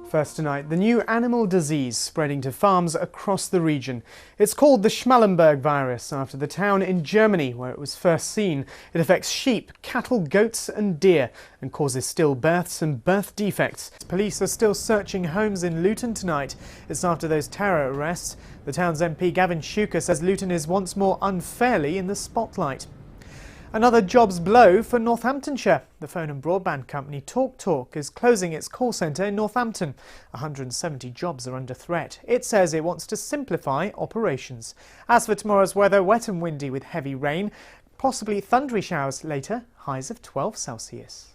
First tonight, the new animal disease spreading to farms across the region. It's called the Schmallenberg virus after the town in Germany where it was first seen. It affects sheep, cattle, goats and deer and causes stillbirths and birth defects. Police are still searching homes in Luton tonight. It's after those terror arrests. The town's MP Gavin Shuker says Luton is once more unfairly in the spotlight. Another jobs blow for Northamptonshire. The phone and broadband company TalkTalk is closing its call centre in Northampton. 170 jobs are under threat. It says it wants to simplify operations. As for tomorrow's weather, wet and windy with heavy rain, possibly thundery showers later, highs of 12 Celsius.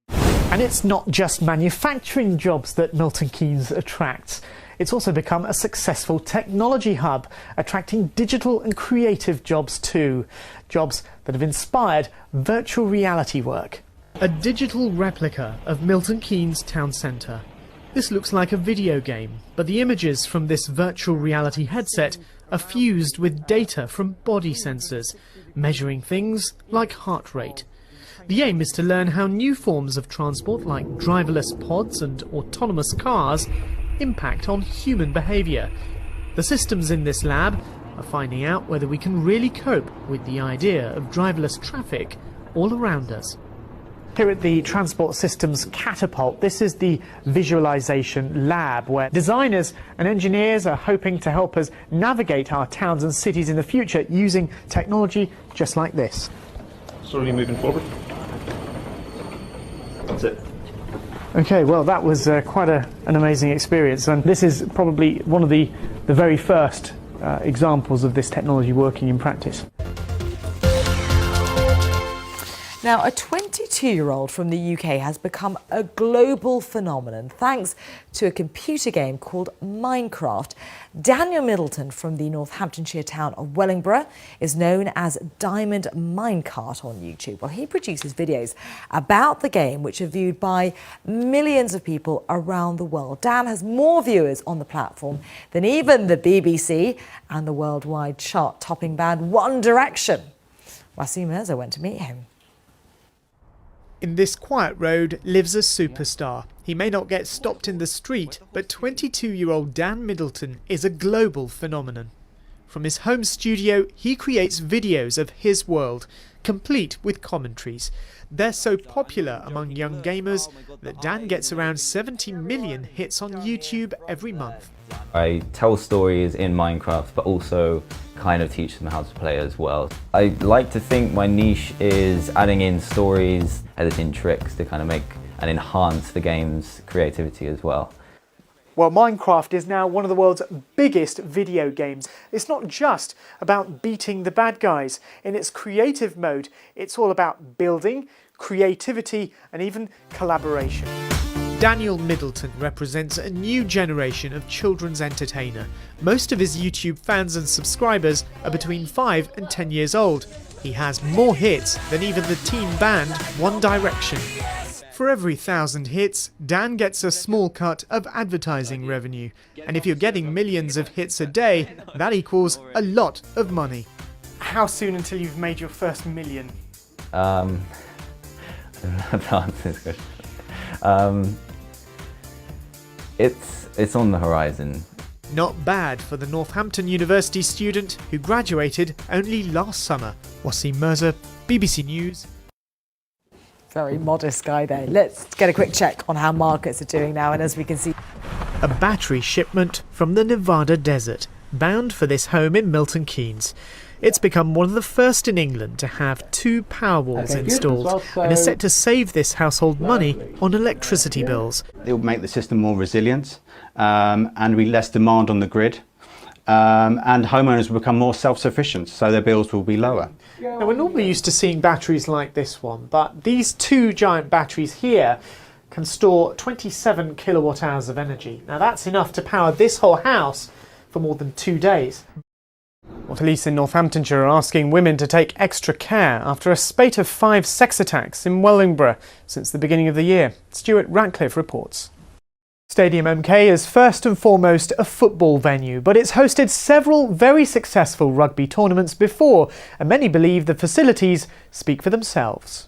And it's not just manufacturing jobs that Milton Keynes attracts. It's also become a successful technology hub, attracting digital and creative jobs too. Jobs that have inspired virtual reality work. A digital replica of Milton Keynes town centre. This looks like a video game, but the images from this virtual reality headset are fused with data from body sensors, measuring things like heart rate. The aim is to learn how new forms of transport like driverless pods and autonomous cars impact on human behaviour. The systems in this lab are finding out whether we can really cope with the idea of driverless traffic all around us. Here at the Transport Systems Catapult, this is the visualisation lab where designers and engineers are hoping to help us navigate our towns and cities in the future using technology just like this. Slowly moving forward. That's it. Okay, well that was quite an amazing experience, and this is probably one of the very first examples of this technology working in practice. Now, a 22-year-old from the UK has become a global phenomenon thanks to a computer game called Minecraft. Daniel Middleton from the Northamptonshire town of Wellingborough is known as Diamond Minecart on YouTube. Well, he produces videos about the game which are viewed by millions of people around the world. Dan has more viewers on the platform than even the BBC and the worldwide chart-topping band One Direction. Waseem Mirza went to meet him. In this quiet road lives a superstar. He may not get stopped in the street, but 22-year-old Dan Middleton is a global phenomenon. From his home studio, he creates videos of his world, complete with commentaries. They're so popular among young gamers that Dan gets around 70 million hits on YouTube every month. I tell stories in Minecraft, but also kind of teach them how to play as well. I like to think my niche is adding in stories, editing tricks to kind of make and enhance the game's creativity as well. Well, Minecraft is now one of the world's biggest video games. It's not just about beating the bad guys. In its creative mode, it's all about building, creativity and even collaboration. Daniel Middleton represents a new generation of children's entertainer. Most of his YouTube fans and subscribers are between 5 and 10 years old. He has more hits than even the teen band One Direction. For every 1,000 hits, Dan gets a small cut of advertising revenue. And if you're getting millions of hits a day, that equals a lot of money. How soon until you've made your first million? I don't know how to answer this question. It's on the horizon. Not bad for the Northampton University student who graduated only last summer. Waseem Mirza, BBC News. Very modest guy there. Let's get a quick check on how markets are doing now, and as we can see, A battery shipment from the Nevada desert, bound for this home in Milton Keynes. It's become one of the first in England to have 2 Powerwalls installed and is set to save this household money on electricity bills. It will make the system more resilient and be less demand on the grid, and homeowners will become more self-sufficient, so their bills will be lower. Now, we're normally used to seeing batteries like this one, but these 2 giant batteries here can store 27 kilowatt hours of energy. Now that's enough to power this whole house for more than 2 days. Well, police in Northamptonshire are asking women to take extra care after a spate of 5 sex attacks in Wellingborough since the beginning of the year. Stuart Ratcliffe reports. Stadium MK is first and foremost a football venue, but it's hosted several very successful rugby tournaments before, and many believe the facilities speak for themselves.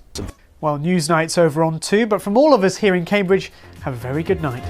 Well, Newsnight's over on 2, but from all of us here in Cambridge, have a very good night.